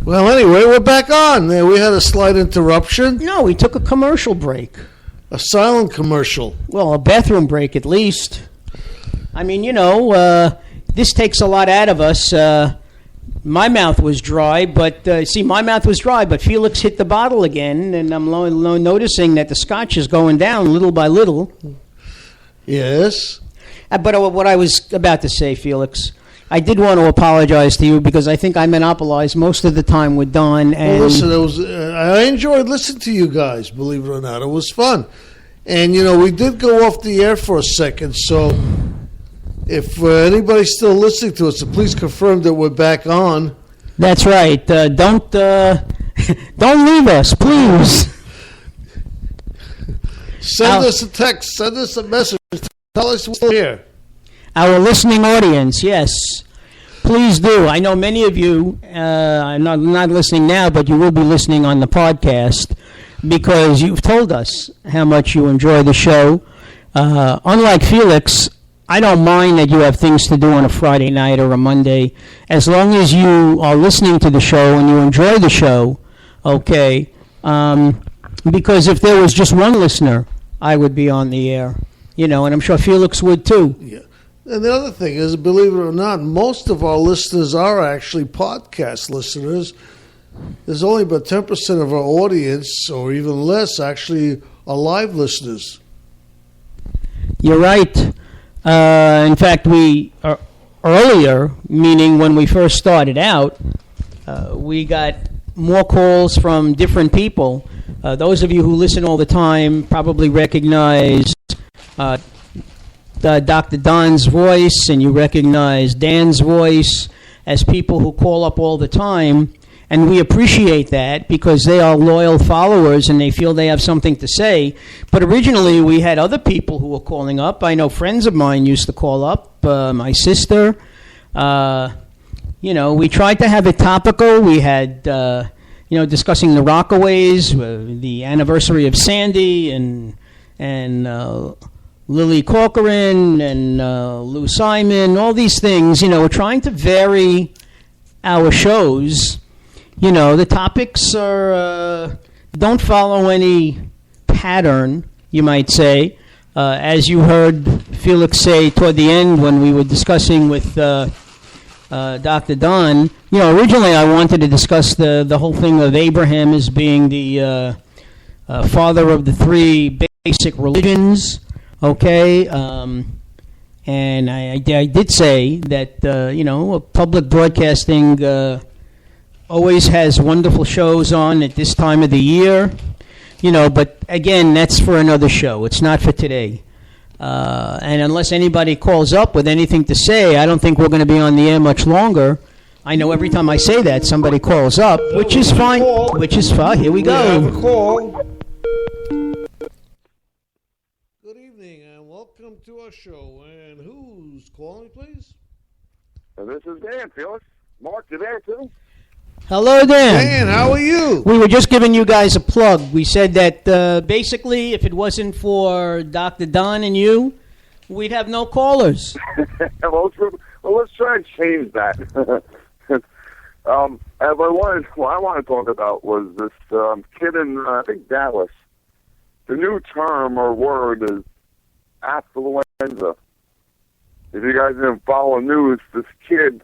Well, anyway, we're back on. We had a slight interruption. No, we took a commercial break. A silent commercial. Well, a bathroom break at least. I mean, this takes a lot out of us. My mouth was dry, but Felix hit the bottle again, and I'm noticing that the scotch is going down little by little. Yes. But what I was about to say, Felix, I did want to apologize to you because I think I monopolized most of the time with Don. And well, listen, I enjoyed listening to you guys, believe it or not. It was fun. And, we did go off the air for a second, so if anybody's still listening to us, so please confirm that we're back on. That's right. Don't leave us, please. Send us a text. Send us a message. Tell us we're here. Our listening audience, yes. Please do. I know many of you are not listening now, but you will be listening on the podcast because you've told us how much you enjoy the show. Unlike Felix, I don't mind that you have things to do on a Friday night or a Monday. As long as you are listening to the show and you enjoy the show, okay, because if there was just one listener, I would be on the air, and I'm sure Felix would too. Yeah. And the other thing is, believe it or not, most of our listeners are actually podcast listeners. There's only about 10% of our audience, or even less, actually are live listeners. You're right. In fact, we earlier, meaning when we first started out, we got more calls from different people. Those of you who listen all the time probably recognize Dr. Don's voice, and you recognize Dan's voice as people who call up all the time. And we appreciate that because they are loyal followers and they feel they have something to say. But originally we had other people who were calling up. I know friends of mine used to call up, my sister. We tried to have it topical. We had, discussing the Rockaways, the anniversary of Sandy and Lily Corcoran and Lou Simon, all these things. We're trying to vary our shows. The topics don't follow any pattern, you might say. As you heard Felix say toward the end when we were discussing with Dr. Don, originally I wanted to discuss the whole thing of Abraham as being the father of the three basic religions, okay? And I did say that, public broadcasting always has wonderful shows on at this time of the year, but again, that's for another show. It's not for today. And unless anybody calls up with anything to say, I don't think we're going to be on the air much longer. I know every time I say that, somebody calls up, which is fine. Here we go. We have a call. Good evening, and welcome to our show. And who's calling, please? This is Dan, Felix. Mark, you there, too? Hello, Dan. Dan, how are you? We were just giving you guys a plug. We said that basically, if it wasn't for Dr. Don and you, we'd have no callers. well, let's try and change that. What I want to talk about was this kid in, I think, Dallas. The new term or word is affluenza. If you guys didn't follow news, this kid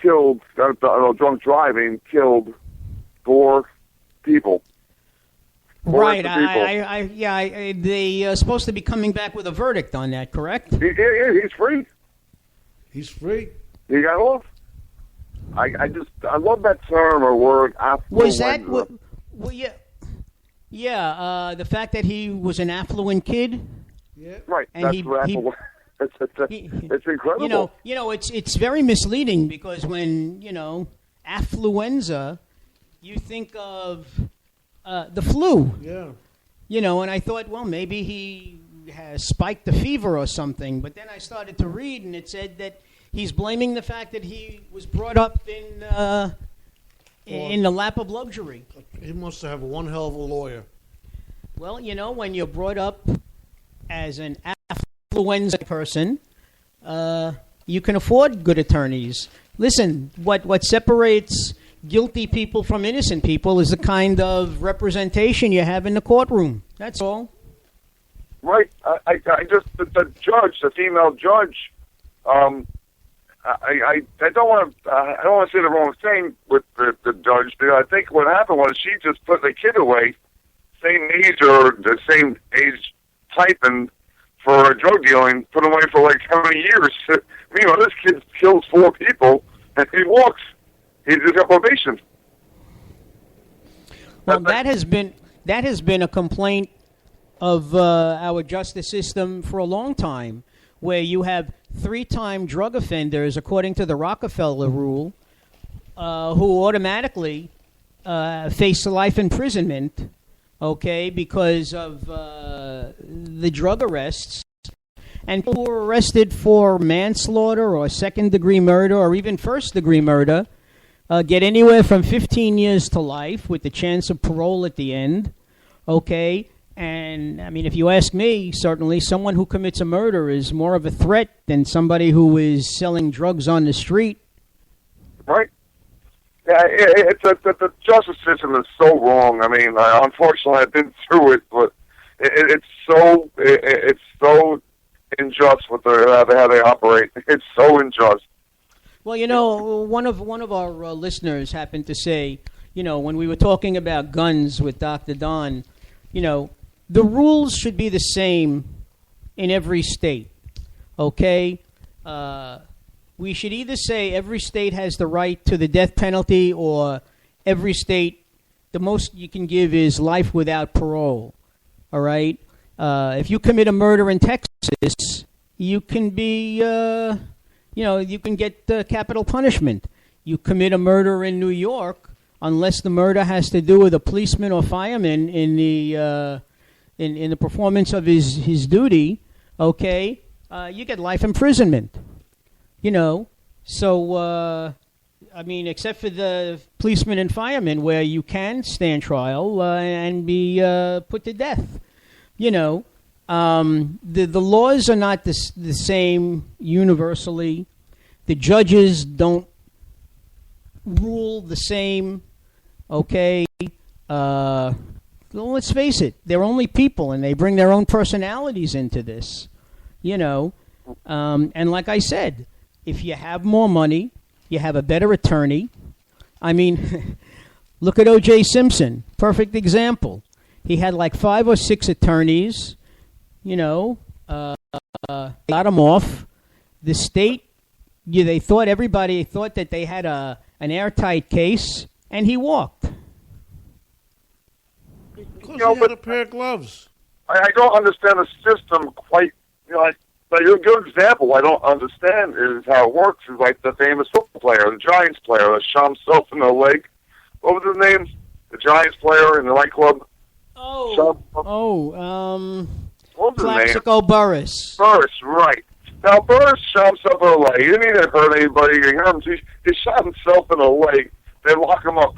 killed, drunk driving, killed 4 people. Right. They supposed to be coming back with a verdict on that, correct? Yeah, he's free. He's free. He got off. I love that term or word, affluenza. Was that? Well, yeah. Yeah. The fact that he was an affluent kid. Yeah. Right. And it's incredible. It's very misleading because when affluenza, you think of the flu. Yeah. And I thought, well, maybe he has spiked the fever or something. But then I started to read, and it said that he's blaming the fact that he was brought up in the lap of luxury. He must have one hell of a lawyer. Well, when you're brought up as an affluenza person, you can afford good attorneys. Listen, what separates guilty people from innocent people is the kind of representation you have in the courtroom. That's all. Right. I just the judge, the female judge. I don't want to say the wrong thing with the judge, because I think what happened was she just put the kid away, same age or the same age type, and for drug dealing, put him away for like how many years? Meanwhile, this kid kills 4 people and he walks. He just got probation. Well, that has been a complaint of our justice system for a long time, where you have 3-time drug offenders, according to the Rockefeller rule, who automatically face life imprisonment, okay, because of the drug arrests. And people who are arrested for manslaughter or second-degree murder or even first-degree murder get anywhere from 15 years to life with the chance of parole at the end, okay? And, I mean, if you ask me, certainly someone who commits a murder is more of a threat than somebody who is selling drugs on the street. Right. Yeah, the justice system is so wrong. I mean, unfortunately, I've been through it, but it's so unjust with how they operate. It's so unjust. Well, you know, one of our listeners happened to say, you know, when we were talking about guns with Dr. Don, you know, the rules should be the same in every state, okay? We should either say every state has the right to the death penalty, or every state, the most you can give is life without parole, all right? If you commit a murder in Texas, you can be, you can get capital punishment. You commit a murder in New York, unless the murder has to do with a policeman or fireman in the performance of his duty, okay, you get life imprisonment. You know, so, I mean, except for the policemen and firemen where you can stand trial and be put to death. You know, the laws are not the same universally. The judges don't rule the same, okay? Well, let's face it, they're only people, and they bring their own personalities into this, you know. And like I said, if you have more money, you have a better attorney. I mean, look at O.J. Simpson, perfect example. He had like 5 or 6 attorneys, you know, got him off. The state, everybody thought that they had an airtight case, and he walked. Because he had a pair of gloves. I don't understand the system quite. You know, like a good example I don't understand is how it works. Is like the famous football player, the Giants player, that shot himself in the leg. What was his name? The Giants player in the nightclub. What was his Plaxico name? Burress. Burress, right. Now, Burress shot himself in the leg. He didn't even hurt anybody. He shot himself in the leg. They lock him up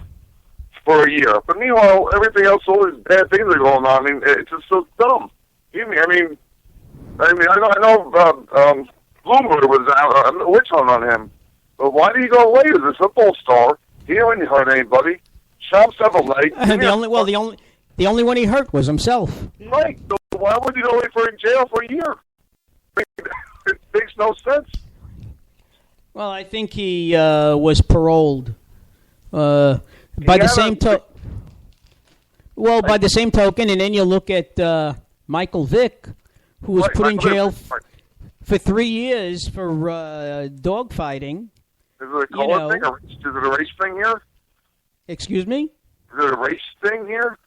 for a year. But meanwhile, everything else, all these bad things are going on. I mean, it's just so dumb. I know Bloomberg was out, a witch hunt on him. But why did he go away? He was a football star. He didn't hurt anybody. Shot himself in the leg. The only one he hurt was himself. Right. So why would he go away for in jail for a year? It makes no sense. Well, I think he was paroled. By the same token, and then you look at Michael Vick, who was put in jail for 3 years for dog fighting. Is it a color thing? Is it a race thing here? Excuse me? Is it a race thing here?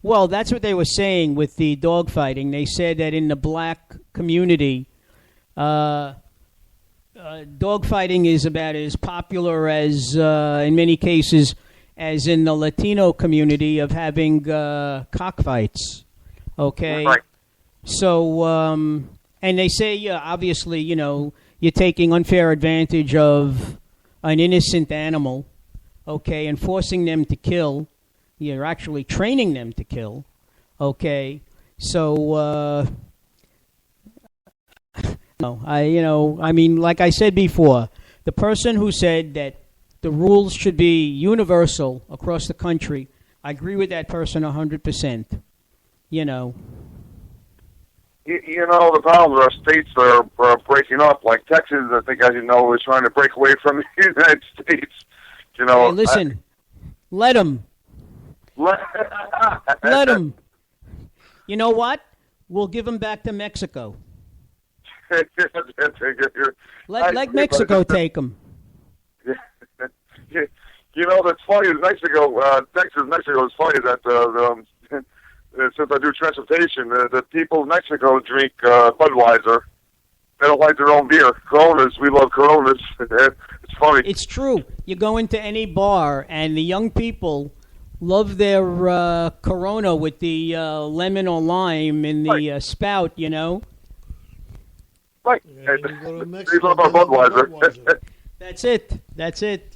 Well, that's what they were saying with the dog fighting. They said that in the black community, dog fighting is about as popular as, in many cases, as in the Latino community of having cockfights. Okay? Right. So, and they say, obviously, you know, you're taking unfair advantage of an innocent animal, okay, and forcing them to kill. You're actually training them to kill, okay? So, like I said before, the person who said that the rules should be universal across the country. I agree with that person 100%. You know. You know, the problem is our states are breaking up. Like Texas, I think, as you know, is trying to break away from the United States. You know, Hey, listen, let them. Let them. You know what? We'll give them back to Mexico. Let Mexico take them. You know, that's funny. Mexico is funny that since I do transportation, the people of Mexico drink Budweiser. They don't like their own beer. Coronas, we love Coronas. It's funny. It's true. You go into any bar, and the young people love their Corona with the lemon or lime in the spout, you know. Right. Yeah, you go to Mexico, We love our Budweiser. That's it.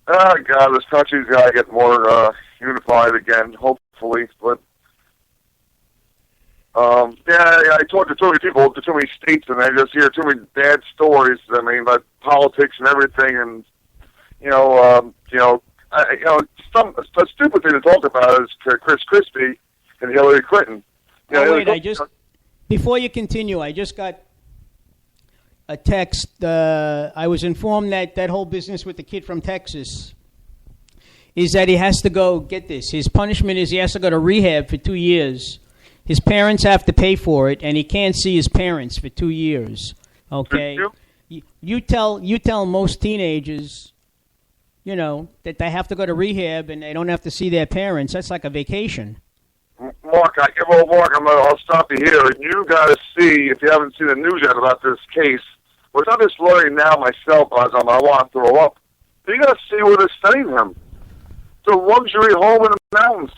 Oh, God, this country's got to get more unified again, hopefully. But, I talk to too many people, to too many states, and I just hear too many bad stories, I mean, about politics and everything, and, some a stupid thing to talk about is Chris Christie and Hillary Clinton. Wait, before you continue, I just got a text. I was informed that whole business with the kid from Texas is that he has to go, get this, his punishment is he has to go to rehab for 2 years. His parents have to pay for it, and he can't see his parents for 2 years. Okay? You tell most teenagers, that they have to go to rehab and they don't have to see their parents. That's like a vacation. Mark, I'll stop you here. You got to see, if you haven't seen the news yet about this case, which I'm just learning now myself as I want to throw up. You got to see where they're sending him. It's a luxury home in the mountains.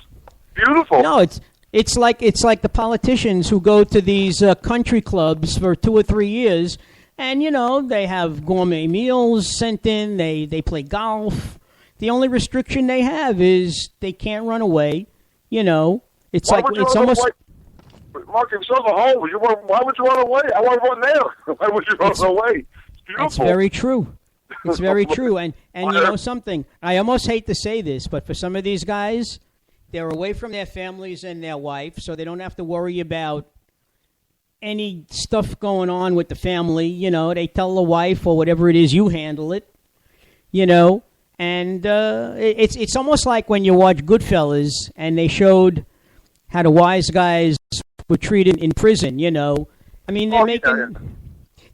Beautiful. No, it's like the politicians who go to these country clubs for 2 or 3 years, and they have gourmet meals sent in. They play golf. The only restriction they have is they can't run away. It's why like it's almost. Mark, if you're home, why would you run away? I want to run there. Why would you run away? It's beautiful. That's very true. It's very true. And you know something? I almost hate to say this, but for some of these guys, they're away from their families and their wife, so they don't have to worry about any stuff going on with the family. They tell the wife or whatever it is, you handle it. And it's almost like when you watch Goodfellas and they showed how the wise guys were treated in prison. I mean,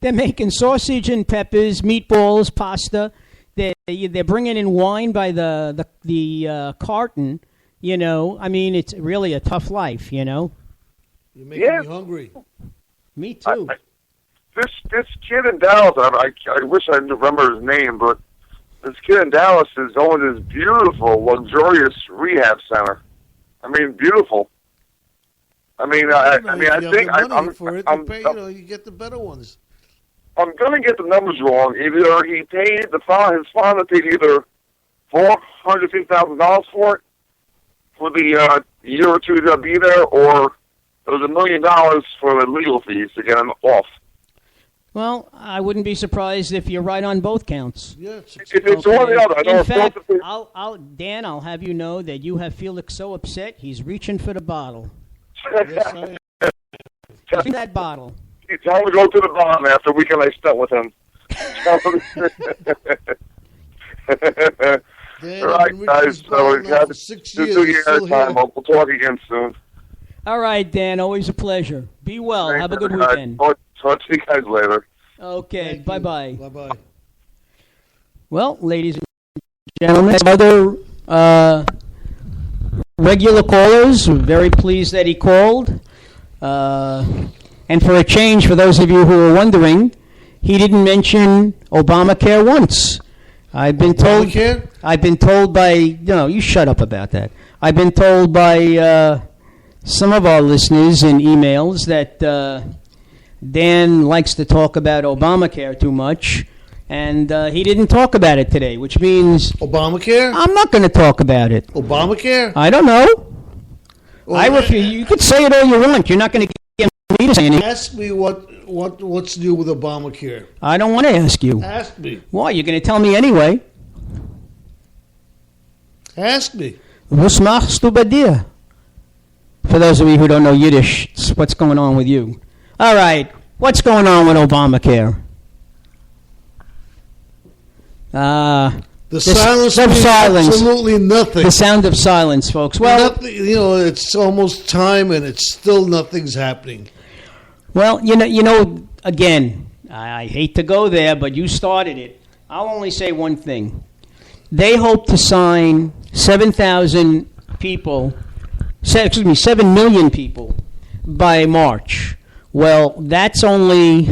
they're making sausage and peppers, meatballs, pasta. They're bringing in wine by the carton. I mean, it's really a tough life. You're making me hungry. Me too. This kid in Dallas, I wish I remember his name, but this kid in Dallas is owning this beautiful, luxurious rehab center. I mean, beautiful. I think you get the better ones. I'm gonna get the numbers wrong. Either he paid his father paid either $450,000 for it for the year or two to be there, or it was $1 million for the legal fees to get him off. Well, I wouldn't be surprised if you're right on both counts. Yeah, it's one or the other. In fact, I'll have you know that you have Felix so upset he's reaching for the bottle. Yes, I am. Bring that bottle. Tell him to go to the bottom after the weekend I spent with him. Dan, all right, guys. So we've had 6 2 years. years time. We'll talk again soon. All right, Dan. Always a pleasure. Be well. Thanks, have a good everybody. weekend. Talk to you guys later. Okay. Bye-bye. Bye-bye. Well, ladies and gentlemen, other regular callers, we're very pleased that he called. And for a change, for those of you who are wondering, he didn't mention Obamacare once. I've been told by, you shut up about that. I've been told by some of our listeners in emails that Dan likes to talk about Obamacare too much, and he didn't talk about it today, which means Obamacare? I'm not going to talk about it. Obamacare? I don't know. Well, I refuse. You could say it all you want. You're not going to get me to say anything. Ask me what's new with Obamacare. I don't want to ask you. Ask me. Why? You're going to tell me anyway. Ask me. Was machst du bei dir? For those of you who don't know Yiddish, what's going on with you? All right, what's going on with Obamacare? The silence of means silence. Absolutely nothing. The sound of silence, folks. Well, nothing, it's almost time, and it's still nothing's happening. Well, again, I hate to go there, but you started it. I'll only say one thing. They hope to sign 7,000 people, 7 million people by March. Well, that's only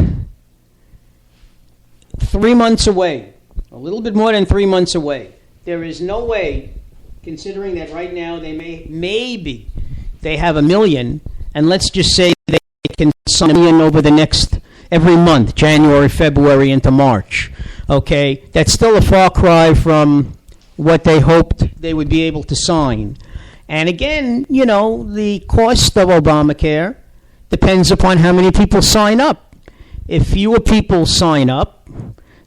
3 months away, a little bit more than 3 months away. There is no way, considering that right now maybe they have 1 million, and let's just say they can sign 1 million over the next, every month, January, February, into March. Okay, that's still a far cry from what they hoped they would be able to sign. And again, the cost of Obamacare depends upon how many people sign up. If fewer people sign up,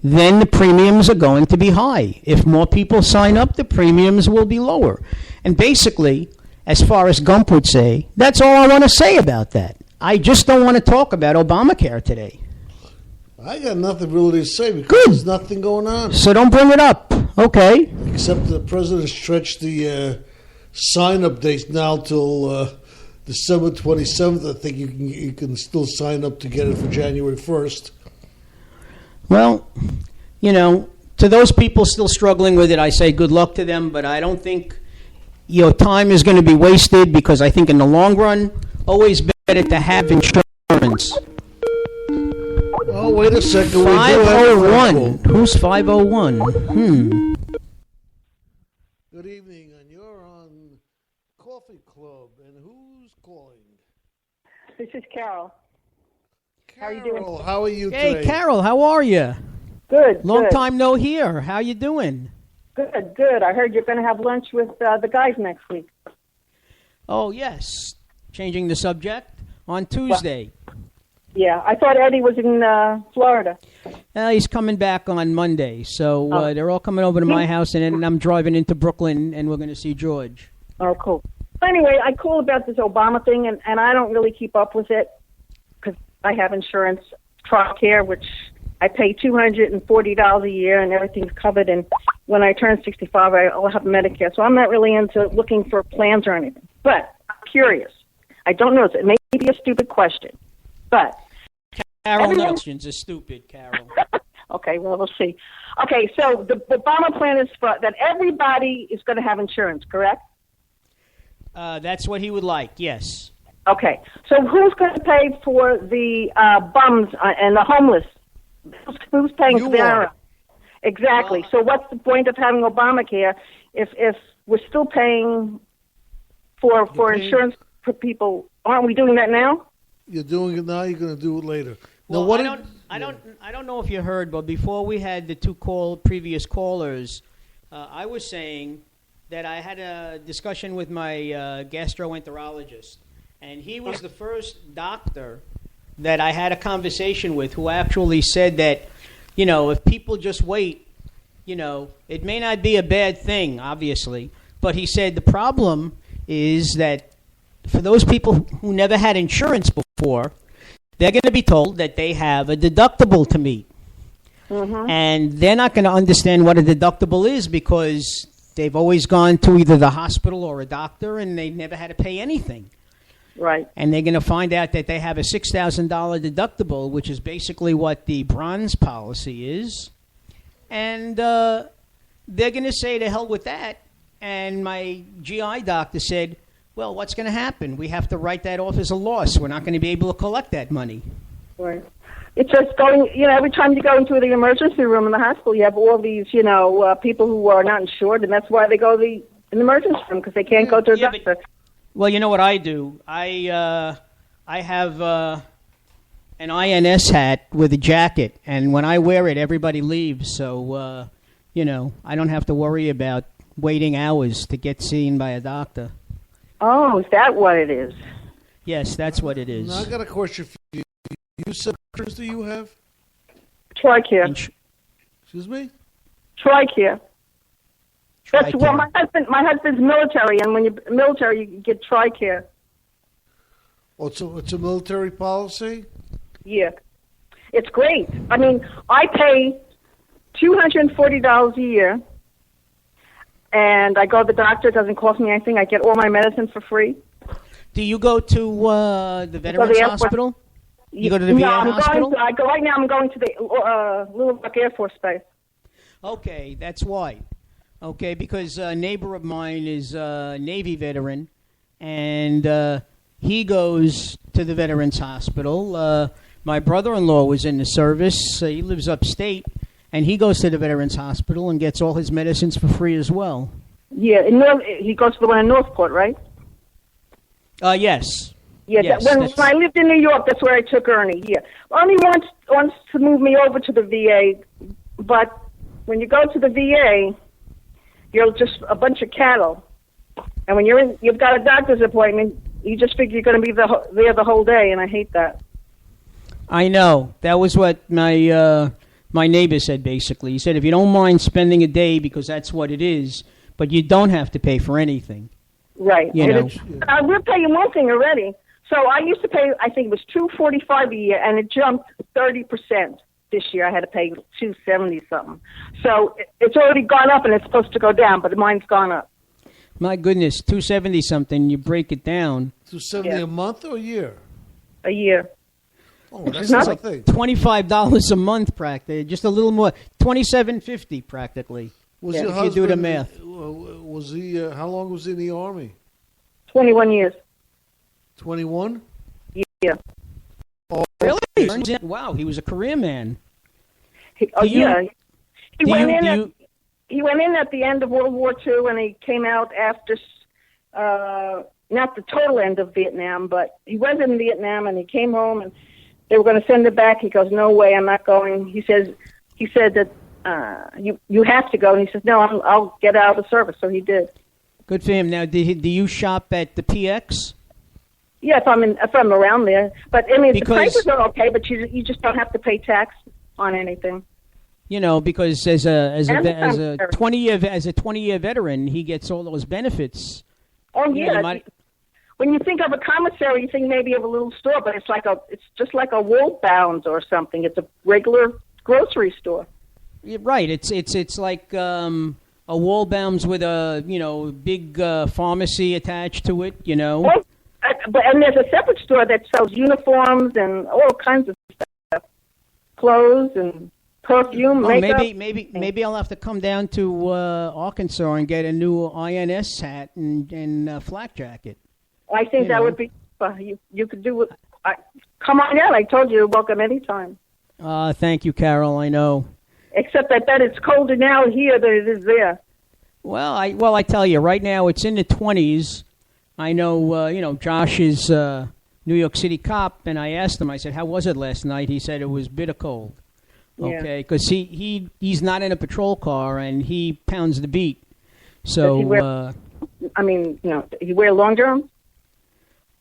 then the premiums are going to be high. If more people sign up, the premiums will be lower. And basically, as far as Gump would say, that's all I want to say about that. I just don't want to talk about Obamacare today. I got nothing really to say because there's nothing going on. So don't bring it up, okay? Except the president stretched the sign-up date now till December 27th. I think you can still sign up to get it for January 1st. Well, to those people still struggling with it, I say good luck to them, but I don't think your time is going to be wasted because I think in the long run, always better to have insurance. Oh, wait a second. 501. Who's 501? Good evening, and you're on Coffee Club. And who's calling? This is Carol. How are you doing? Carol, how are you today? Hey, Carol, how are you? Good. Long good. time no hear. How you doing? Good. I heard you're going to have lunch with the guys next week. Oh, yes. Changing the subject on Tuesday. Yeah, I thought Eddie was in Florida. He's coming back on Monday, so they're all coming over to my house, and then I'm driving into Brooklyn, and we're going to see George. Oh, cool. Anyway, I call about this Obama thing, and I don't really keep up with it because I have insurance, TRICARE, which I pay $240 a year, and everything's covered. And when I turn 65, I'll have Medicare. So I'm not really into looking for plans or anything. But I'm curious. I don't know. It may be a stupid question, but... Carol, no questions are stupid, Carol. Okay, well, we'll see. Okay, so the Obama plan is for that everybody is going to have insurance, correct? That's what he would like, yes. Okay, so who's going to pay for the bums and the homeless? Who's paying for that? Exactly. So what's the point of having Obamacare if we're still paying for insurance for people? Aren't we doing that now? You're doing it now. You're going to do it later. Well, I don't know if you heard, but before we had the previous callers, I was saying that I had a discussion with my gastroenterologist, and he was the first doctor that I had a conversation with who actually said that, if people just wait, it may not be a bad thing, obviously, but he said the problem is that for those people who never had insurance before, they're going to be told that they have a deductible to meet. Mm-hmm. And they're not going to understand what a deductible is because they've always gone to either the hospital or a doctor and they never had to pay anything. Right. And they're going to find out that they have a $6,000 deductible, which is basically what the bronze policy is. And they're going to say to hell with that. And my GI doctor said, well, what's going to happen? We have to write that off as a loss. We're not going to be able to collect that money. Right. It's just going, every time you go into the emergency room in the hospital, you have all these, people who are not insured, and that's why they go to the emergency room, because they can't go to a doctor. Well, you know what I do? I have an INS hat with a jacket, and when I wear it, everybody leaves. So, I don't have to worry about waiting hours to get seen by a doctor. Oh, is that what it is? Yes, that's what it is. Now, I got a question for you. You said insurance do you have? TRICARE. Excuse me? TRICARE. That's well, TRICARE. my husband's military, and when you're military, you get TRICARE. Oh, it's a military policy? Yeah, it's great. I mean, I pay $240 a year, and I go to the doctor. It doesn't cost me anything. I get all my medicine for free. Do you go to the Veterans Hospital? You go to the VA hospital? Right now I'm going to the Little Rock Air Force Base. Okay, that's why. Okay, because a neighbor of mine is a Navy veteran, and he goes to the Veterans Hospital. My brother-in-law was in the service. He lives upstate, and he goes to the Veterans Hospital and gets all his medicines for free as well. Yeah, he goes to the one in Northport, right? Yes. Yeah, yes, when I lived in New York, that's where I took Ernie. Yeah, Ernie wants to move me over to the VA, but when you go to the VA, you're just a bunch of cattle, and when you've got a doctor's appointment, you just figure you're going to be there the whole day, and I hate that. I know. That was what my neighbor said. Basically, he said if you don't mind spending a day, because that's what it is, but you don't have to pay for anything. Right. You know. We're paying one thing already. So I used to pay, I think it was $245 a year, and it jumped 30% this year. I had to pay $270 something. So it's already gone up, and it's supposed to go down, but mine's gone up. My goodness, $270 something. You break it down. $270 a month or a year? A year. Oh, that's nothing. $25 a month, practically. Just a little more. $27.50 practically. Was your husband, if you do the math. Was he? How long was he in the Army? 21 years. 21? Yeah. Oh, really? Wow, he was a career man. He went in at the end of World War II, and he came out after, not the total end of Vietnam, but he was in Vietnam, and he came home, and they were going to send him back. He goes, "No way, I'm not going." He said that you have to go, and he says, "No, I'll get out of the service." So he did. Good for him. Now, do you shop at the PX? Yeah, if I'm around there, but I mean the prices are okay, but you just don't have to pay tax on anything. You know, because as a 20-year veteran, he gets all those benefits. Oh yeah. When you think of a commissary, you think maybe of a little store, but it's just like a Woolbounds or something. It's a regular grocery store. Yeah, right. It's like a Woolbounds with a big pharmacy attached to it. You know. Well, and there's a separate store that sells uniforms and all kinds of stuff, clothes and perfume, makeup. Maybe I'll have to come down to Arkansas and get a new INS hat and flak jacket. I think that would be. You could do it. Come on in. I told you, you're welcome anytime. Thank you, Carol. I know. Except I bet it's colder now here than it is there. Well, I tell you, right now it's in the 20s. I know, Josh is New York City cop, and I asked him, I said, how was it last night? He said it was bitter cold. Okay, because he's not in a patrol car, and he pounds the beat. So, he wear long johns?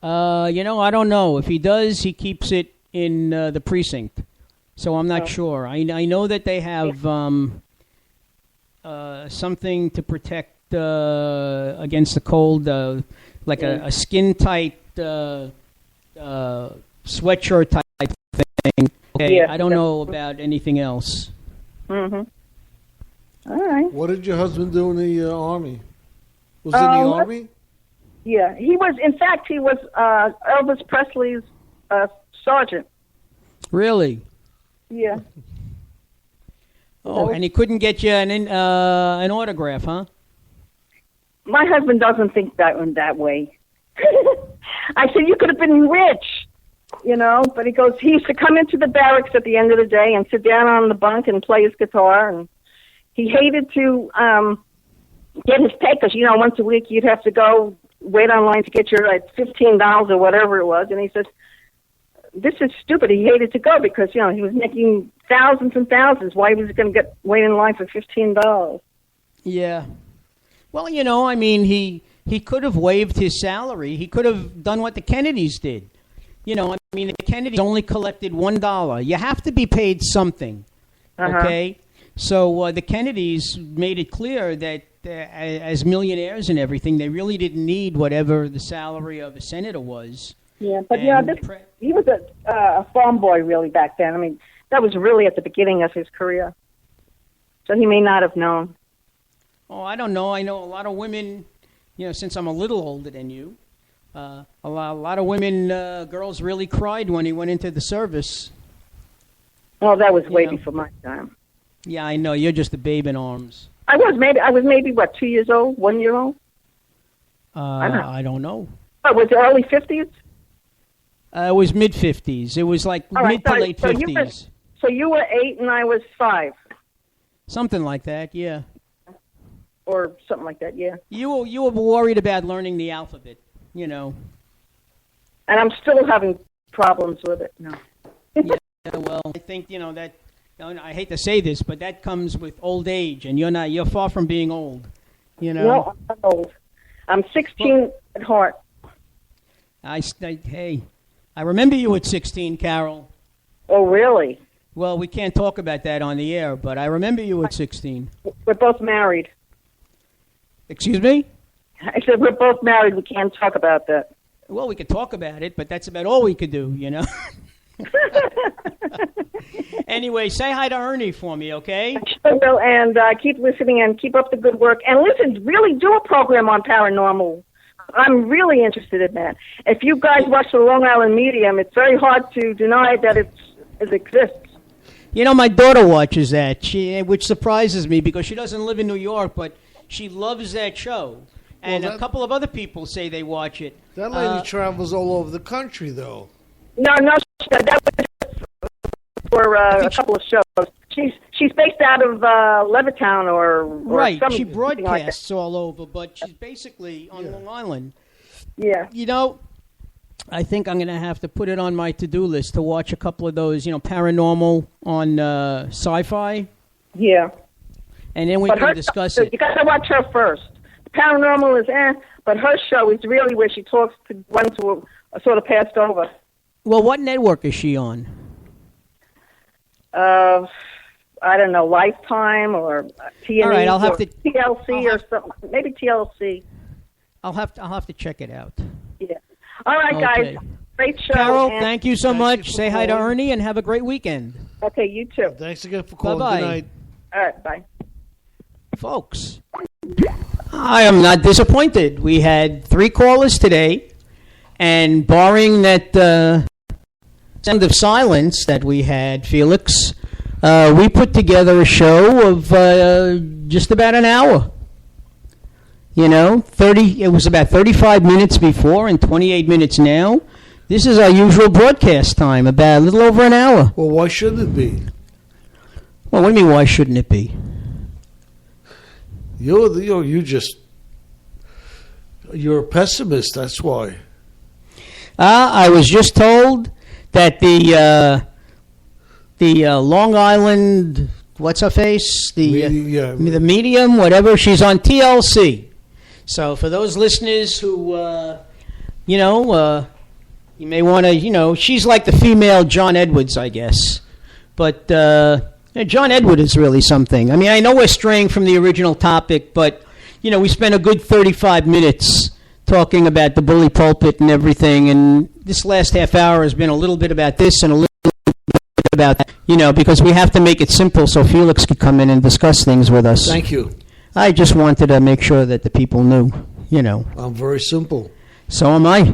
I don't know. If he does, he keeps it in the precinct. So I'm not sure. I know that they have something to protect against the cold, like a skin-tight sweatshirt type thing. Okay, I don't know about anything else. Mm-hmm. All right. What did your husband do in the Army? Was he in the Army? Yeah, he was. In fact, he was Elvis Presley's sergeant. Really? Yeah. Oh, and he couldn't get you an autograph, huh? My husband doesn't think that way. I said, you could have been rich, but he goes, he used to come into the barracks at the end of the day and sit down on the bunk and play his guitar, and he hated to get his pay because, once a week you'd have to go wait online to get your $15 or whatever it was, and he says, this is stupid. He hated to go because, he was making thousands and thousands. Why was he going to wait in line for $15? Yeah. Well, he could have waived his salary. He could have done what the Kennedys did. The Kennedys only collected $1. You have to be paid something, okay? So the Kennedys made it clear that as millionaires and everything, they really didn't need whatever the salary of a senator was. Yeah, but And he was a farm boy really back then. I mean, that was really at the beginning of his career. So he may not have known. Oh, I don't know. I know a lot of women, since I'm a little older than you, a lot of women, girls really cried when he went into the service. Oh, that was way before my time. Yeah, I know. You're just a babe in arms. I was maybe what, 2 years old, 1 year old? I don't know. Oh, was it early 50s? It was mid-50s. It was like mid to late 50s. So you were 8 and I was 5. Something like that, yeah. Or something like that, yeah. You were worried about learning the alphabet, And I'm still having problems with it. No. Yeah, well, I think, that, I hate to say this, but that comes with old age, and you're far from being old, No, I'm not old. I'm 16 at heart. Hey, I remember you at 16, Carol. Oh, really? Well, we can't talk about that on the air, but I remember you at 16. We're both married. Excuse me? I said we're both married. We can't talk about that. Well, we could talk about it, but that's about all we could do, Anyway, say hi to Ernie for me, okay? I sure will, and keep listening and keep up the good work. And listen, really do a program on paranormal. I'm really interested in that. If you guys watch the Long Island Medium, it's very hard to deny that it exists. My daughter watches that, which surprises me because she doesn't live in New York, but she loves that show. And a couple of other people say they watch it. That lady travels all over the country, though. No, that was for a couple of shows. She's based out of Levittown or right. Something, she broadcasts like all over, but she's basically on Long Island. Yeah. I think I'm going to have to put it on my to-do list to watch a couple of those, paranormal on Sci-Fi. Yeah. And then we can discuss it. You got to watch her first. Paranormal is but her show is really where she talks to ones who are sort of passed over. Well, what network is she on? I don't know, Lifetime or TNE. All right, I'll have to TLC or something. Maybe TLC. I'll have to check it out. Yeah. All right, guys. Great show. Carol, thank you so much. Say hi to Ernie and have a great weekend. Okay, you too. Thanks again for calling. Bye-bye. Good night. All right, bye. Folks, I am not disappointed. We had 3 callers today, and barring that sound of silence that we had, Felix, we put together a show of just about an hour. It was about 35 minutes before and 28 minutes now. This is our usual broadcast time, about a little over an hour. Well, why shouldn't it be? Well, what do you mean, why shouldn't it be? You're a pessimist, that's why. I was just told that the Long Island, what's her face? The Medium, whatever, she's on TLC. So for those listeners who, you may want to, she's like the female John Edwards, I guess. But John Edwards is really something. I mean, I know we're straying from the original topic, but, we spent a good 35 minutes talking about the Bully Pulpit and everything, and this last half hour has been a little bit about this and a little bit about that, because we have to make it simple so Felix could come in and discuss things with us. Thank you. I just wanted to make sure that the people knew, I'm very simple. So am I.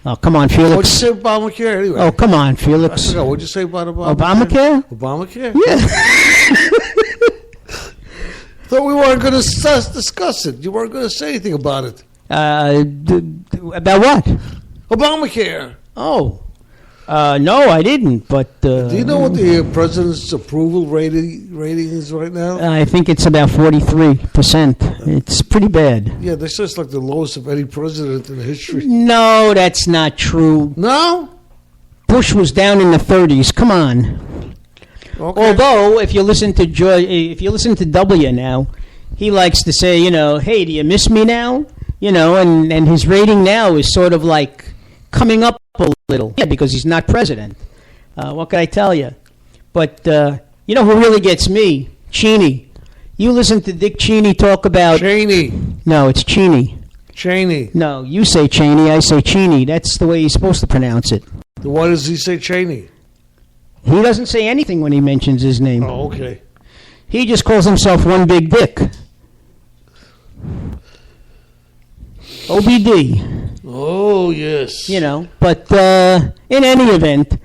Oh, come on, Felix. What'd you say about Obamacare anyway? Oh, come on, Felix. I forgot. What'd you say about Obamacare? Obamacare? Yeah. Thought we weren't going to discuss it. You weren't going to say anything about it. About what? Obamacare. Oh. No, I didn't, but... Do you know what the president's approval rating is right now? I think it's about 43%. It's pretty bad. Yeah, they say it's like the lowest of any president in history. No, that's not true. No? Bush was down in the 30s. Come on. Okay. Although, if you listen to W now, he likes to say, hey, do you miss me now? And his rating now is sort of like coming up a little. Yeah, because he's not president. What can I tell you? But, who really gets me? Cheney. You listen to Dick Cheney talk about... Cheney. No, it's Cheney. Cheney. No, you say Cheney, I say Cheney. That's the way he's supposed to pronounce it. Why does he say Cheney? He doesn't say anything when he mentions his name. Oh, okay. He just calls himself One Big Dick. OBD. Oh, yes. You know, but in any event, this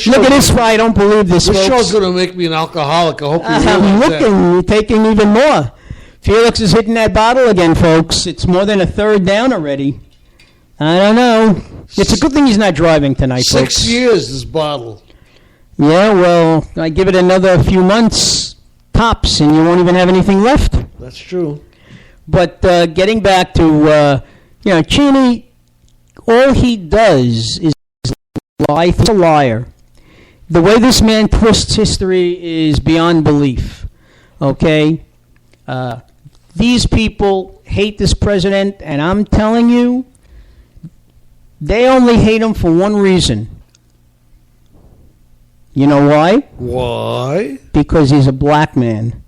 show, look at this fight. I don't believe this, This folks. show's going to make me an alcoholic. I hope you I'm realize that. looking. You're taking even more. Felix is hitting that bottle again, folks. It's more than a third down already. I don't know. It's a good thing he's not driving tonight, folks. 6 years, this bottle. Yeah, well, I give it another few months, tops, and you won't even have anything left. That's true. But getting back to, Cheney, all he does is lie. He's a liar. The way this man twists history is beyond belief. Okay? These people hate this president, and I'm telling you, they only hate him for one reason. You know why? Why? Because he's a black man.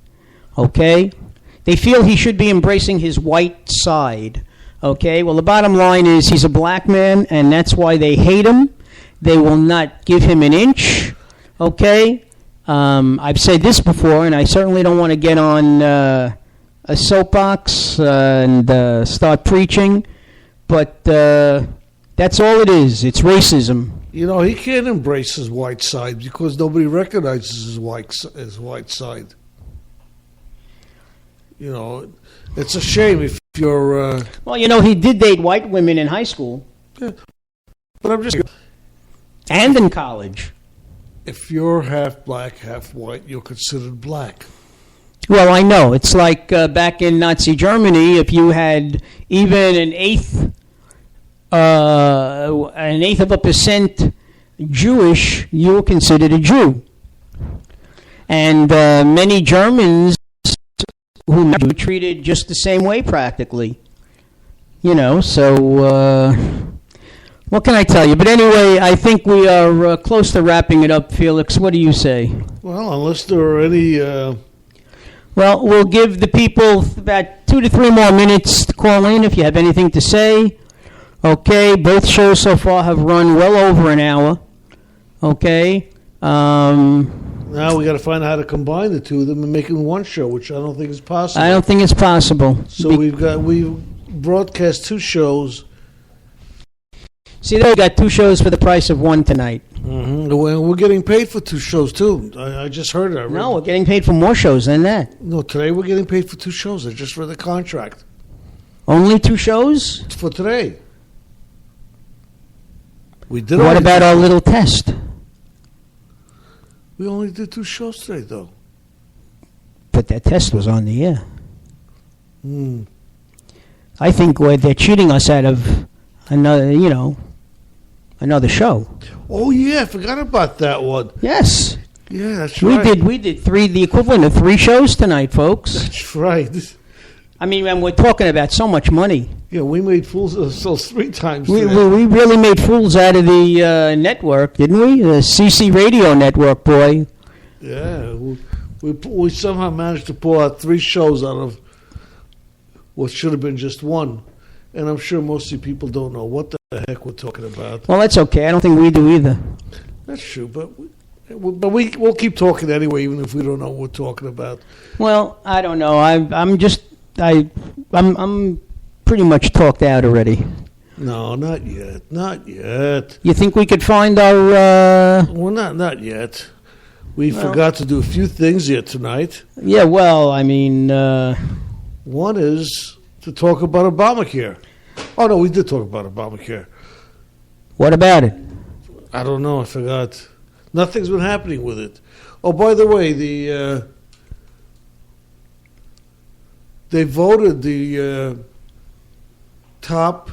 Okay? They feel he should be embracing his white side. Okay? Well, the bottom line is he's a black man, and that's why they hate him. They will not give him an inch. Okay? I've said this before, and I certainly don't want to get on a soapbox and start preaching, but that's all it is. It's racism. You know, he can't embrace his white side because nobody recognizes his white side. You know, it's a shame if you're... Well, he did date white women in high school. Yeah, but I'm just... And in college. If you're half black, half white, you're considered black. Well, I know. It's like back in Nazi Germany, if you had even an eighth of a percent Jewish, you were considered a Jew. And many Germans who were treated just the same way practically. So what can I tell you? But anyway, I think we are close to wrapping it up, Felix. What do you say? Well, unless there are any... Well, we'll give the people about 2 to 3 more minutes to call in if you have anything to say. Okay, both shows so far have run well over an hour. Okay. Now we got to find out how to combine the two of them and make it one show, which I don't think is possible. I don't think it's possible. So we broadcast 2 shows. See, they got 2 shows for the price of 1 tonight. Mm-hmm. We're getting paid for 2 shows too. I just heard it. No, we're getting paid for more shows than that. No, today we're getting paid for 2 shows. I just read the contract. Only 2 shows? It's for today. We did. What about our little test? We only did 2 shows today, though. But that test was on the air. Hmm. I think they're cheating us out of another show. Oh yeah, I forgot about that one. Yes. Yeah, that's right. We did the equivalent of 3 shows tonight, folks. That's right. I mean, and we're talking about so much money. Yeah, we made fools of ourselves 3 times We today. really made fools out of the network, didn't we? The CC Radio Network, boy. Yeah, we somehow managed to pull out 3 shows out of what should have been just 1. And I'm sure most of you people don't know what the heck we're talking about. Well, that's okay. I don't think we do either. That's true, but we'll keep talking anyway, even if we don't know what we're talking about. Well, I don't know. I'm pretty much talked out already. No, not yet. Not yet. You think we could find our... Well, not yet. We forgot to do a few things here tonight. Yeah, well, I mean... One is to talk about Obamacare. Oh, no, we did talk about Obamacare. What about it? I don't know. I forgot. Nothing's been happening with it. Oh, by the way, they voted the top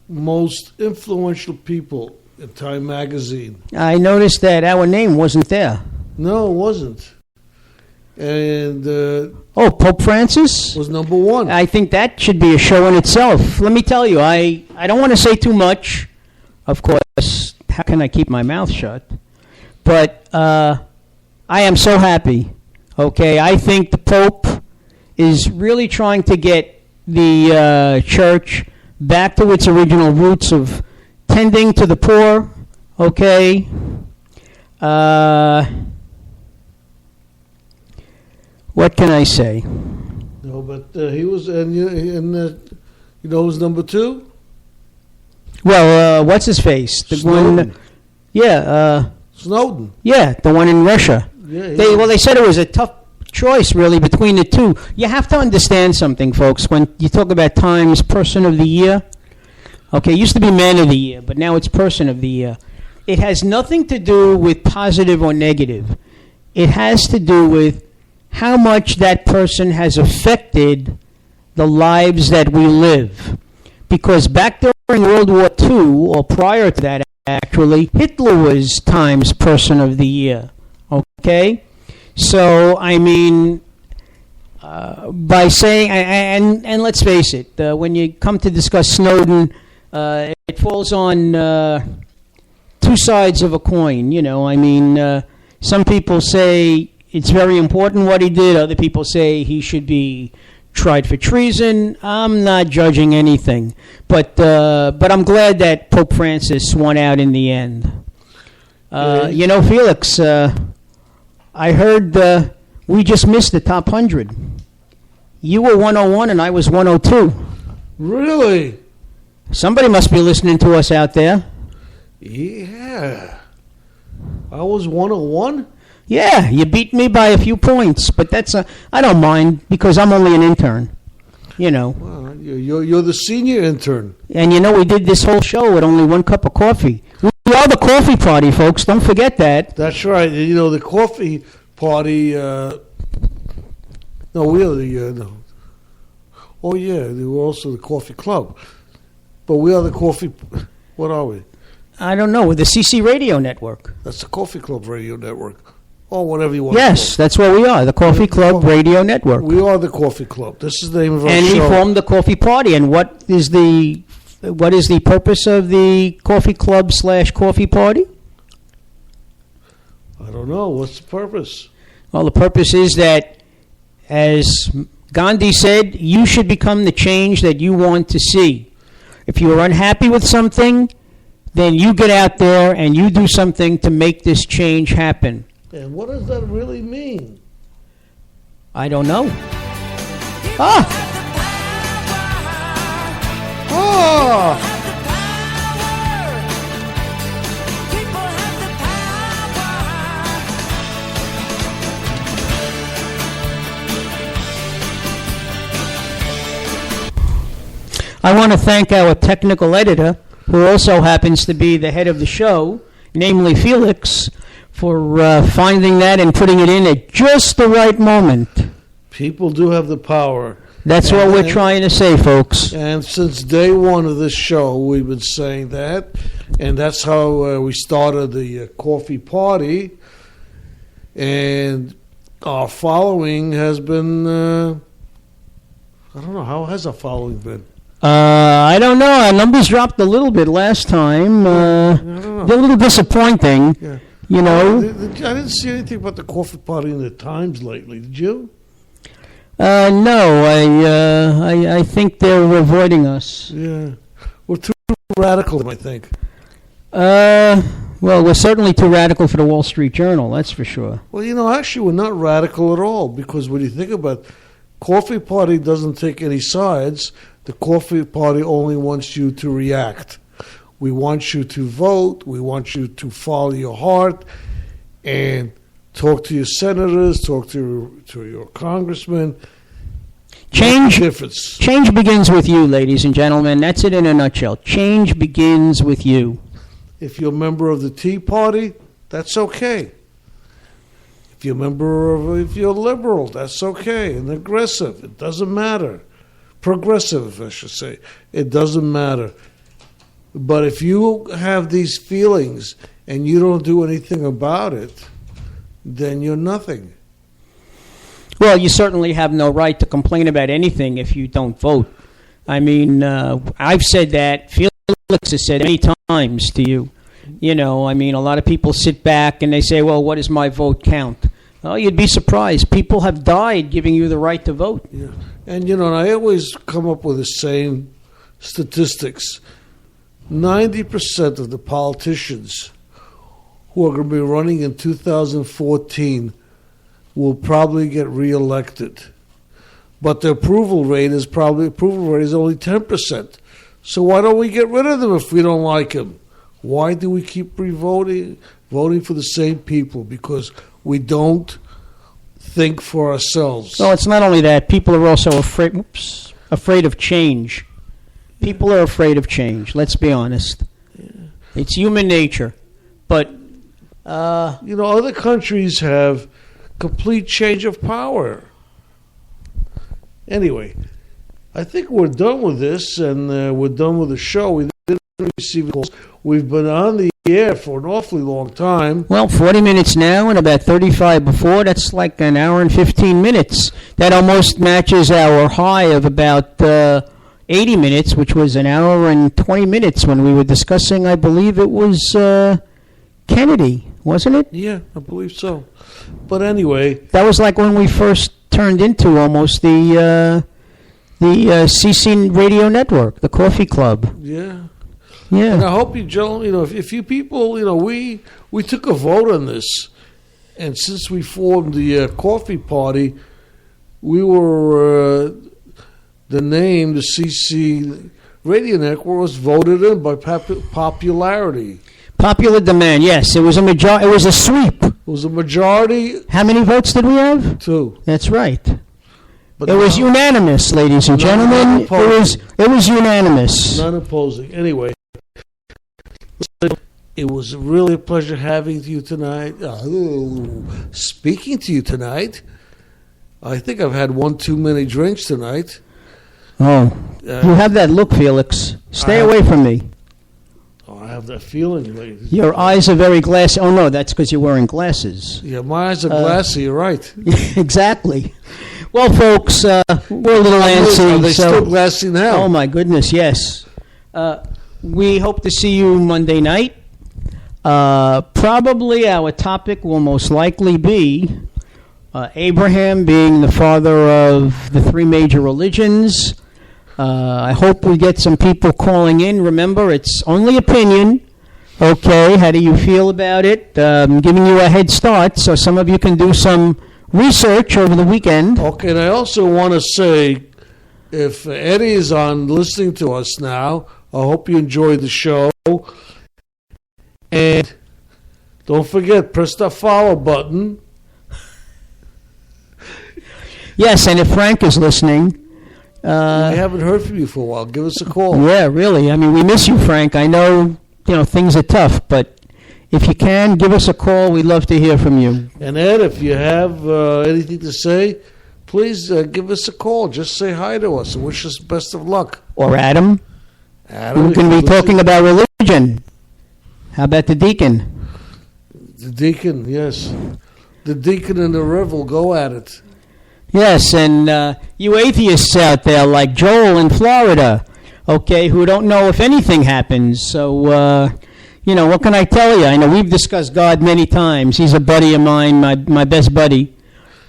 most influential people in Time magazine. I noticed that our name wasn't there. No, it wasn't. And Pope Francis was number 1. I think that should be a show in itself. Let me tell you, I don't want to say too much. Of course, how can I keep my mouth shut? But I am so happy. Okay, I think the Pope is really trying to get the church back to its original roots of tending to the poor. Okay. What can I say? No, but he was, and you know who's number 2? Well, what's his face? The Snowden. one, yeah, Snowden. yeah, the one in Russia. Yeah, They said it was a tough choice, really, between the two. You have to understand something, folks. When you talk about Times Person of the Year, okay, it used to be Man of the Year, but now it's Person of the Year. It has nothing to do with positive or negative. It has to do with how much that person has affected the lives that we live. Because back during World War II, or prior to that, actually, Hitler was Times Person of the Year. Okay? So, I mean, by saying, and let's face it, when you come to discuss Snowden, it falls on two sides of a coin. You know, I mean, some people say it's very important what he did. Other people say he should be tried for treason. I'm not judging anything, but I'm glad that Pope Francis won out in the end. You know, Felix, I heard we just missed the top 100. You were 101 and I was 102. Really? Somebody must be listening to us out there. Yeah. I was 101? Yeah, you beat me by a few points, but I don't mind because I'm only an intern, you know. Well, you're the senior intern. And you know, we did this whole show with only 1 cup of coffee. We are the coffee party, folks. Don't forget that. That's right. You know, the coffee party, no, we are the, no. Oh, yeah, they were also the coffee club. But we are the coffee, what are we? I don't know, with the CC Radio Network. That's the Coffee Club Radio Network. Or whatever you want Yes, to that's what we are, the Coffee Club Radio Network. We are the Coffee Club. This is the name of our And show. we formed the coffee party. And what is the purpose of the Coffee Club / coffee party? I don't know. What's the purpose? Well, the purpose is that, as Gandhi said, you should become the change that you want to see. If you are unhappy with something, then you get out there and you do something to make this change happen. And what does that really mean? I don't know. Ah! Oh! I want to thank our technical editor, who also happens to be the head of the show, namely Felix, for finding that and putting it in at just the right moment. People do have the power. That's what we're trying to say, folks. And since day one of this show, we've been saying that. And that's how we started the coffee party. And our following has been, I don't know, how has our following been? I don't know. Our numbers dropped a little bit last time. I don't know. They're a little disappointing. Yeah. You know? I didn't see anything about the coffee party in the Times lately. Did you? No, I think they're avoiding us. Yeah. We're too radical, I think. Well, we're certainly too radical for the Wall Street Journal, that's for sure. Well, you know, actually, we're not radical at all, because when you think about it, coffee party doesn't take any sides. The coffee party only wants you to react. We want you to vote. We want you to follow your heart and talk to your senators, talk to your congressmen. Change Difference. Change begins with you, ladies and gentlemen. That's it in a nutshell. Change begins with you. If you're a member of the Tea Party, that's okay. If you're liberal, that's okay. And aggressive, it doesn't matter. Progressive, I should say. It doesn't matter. But if you have these feelings and you don't do anything about it, then you're nothing. Well, you certainly have no right to complain about anything if you don't vote. I mean, I've said that. Felix has said many times to you. You know, I mean, a lot of people sit back and they say, well, what does my vote count? Oh, you'd be surprised. People have died giving you the right to vote. Yeah. And, and I always come up with the same statistics. 90% of the politicians who are going to be running in 2014 will probably get reelected. But the approval rate is only 10%. So why don't we get rid of them if we don't like them? Why do we keep voting for the same people? Because we don't think for ourselves. No, it's not only that. People are also afraid of change. People are afraid of change. Let's be honest. Yeah. It's human nature. But other countries have complete change of power. Anyway, I think we're done with this, and we're done with the show. We didn't receive calls. We've been on the air for an awfully long time. Well, 40 minutes now and about 35 before. That's like an hour and 15 minutes. That almost matches our high of about 80 minutes, which was an hour and 20 minutes when we were discussing, I believe it was Kennedy, wasn't it? Yeah, I believe so. But anyway. That was like when we first turned into almost the CC Radio Network, the Coffee Club. Yeah. Yeah. And I hope you gentlemen, if you people, we took a vote on this, and since we formed the coffee party, we were the name, the CC Radio Network, was voted in by popularity. Popular demand, yes. It was a majority. It was a sweep. It was a majority. How many votes did we have? 2. That's right. But it was unanimous, ladies and gentlemen. It was unanimous. Not opposing. Anyway, it was really a pleasure having you tonight. Speaking to you tonight. I think I've had one too many drinks tonight. Oh, you have that look, Felix. Stay away from me. Oh, I have that feeling, ladies. Your eyes are very glassy. Oh, no, that's because you're wearing glasses. Yeah, my eyes are glassy. You're right. Exactly. Well, folks, we're a little antsy. Are they still glassy now? Oh, my goodness, yes. We hope to see you Monday night. Probably our topic will most likely be Abraham being the father of the 3 major religions. I hope we get some people calling in. Remember, it's only opinion. Okay, how do you feel about it? I'm giving you a head start so some of you can do some research over the weekend. Okay, and I also want to say, if Eddie is on listening to us now, I hope you enjoyed the show. And don't forget, press that follow button. Yes, and if Frank is listening... I haven't heard from you for a while. Give us a call. Yeah, really. I mean, we miss you, Frank. I know, things are tough, but if you can, give us a call. We'd love to hear from you. And Ed, if you have anything to say, please give us a call. Just say hi to us and wish us best of luck. Or Adam. Adam, we can be talking about religion. How about the deacon? The deacon, yes. The deacon and the rev will go at it. Yes, and you atheists out there like Joel in Florida, okay, who don't know if anything happens. So, what can I tell you? I know we've discussed God many times. He's a buddy of mine, my best buddy.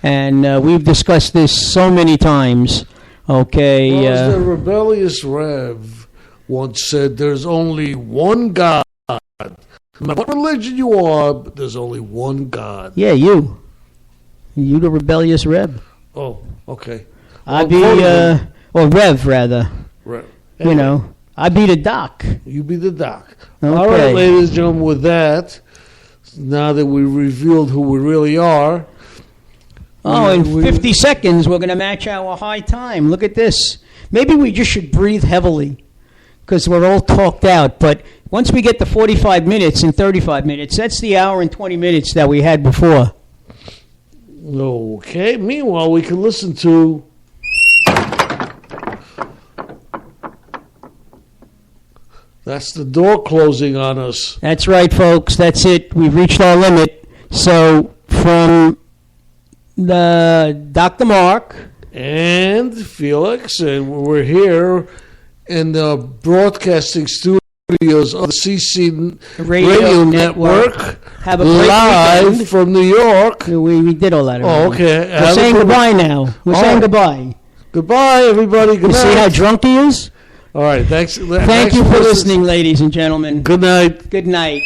And we've discussed this so many times, okay. Well, the rebellious Rev once said, there's only one God. No matter what religion you are, but there's only one God. Yeah, you. You the rebellious Rev. Oh, okay. I'd be, or Rev, rather. Rev. Anyway. I'd be the doc. You be the doc. Okay. All right, ladies and gentlemen, with that, now that we revealed who we really are. In 50 seconds, we're going to match our high time. Look at this. Maybe we just should breathe heavily because we're all talked out. But once we get to 45 minutes and 35 minutes, that's the hour and 20 minutes that we had before. Okay. Meanwhile, we can listen to... That's the door closing on us. That's right, folks. That's it. We've reached our limit. So, from the Dr. Mark... And Felix, and we're here in the broadcasting studio studios of the CC Radio Network. Have a great live weekend. from New York. We did all that already. Oh, okay. We're saying goodbye now. We're saying goodbye. Goodbye, everybody. Good You night. see how drunk he is? All right. Thanks. Thank you for listening, ladies and gentlemen. Good night. Good night.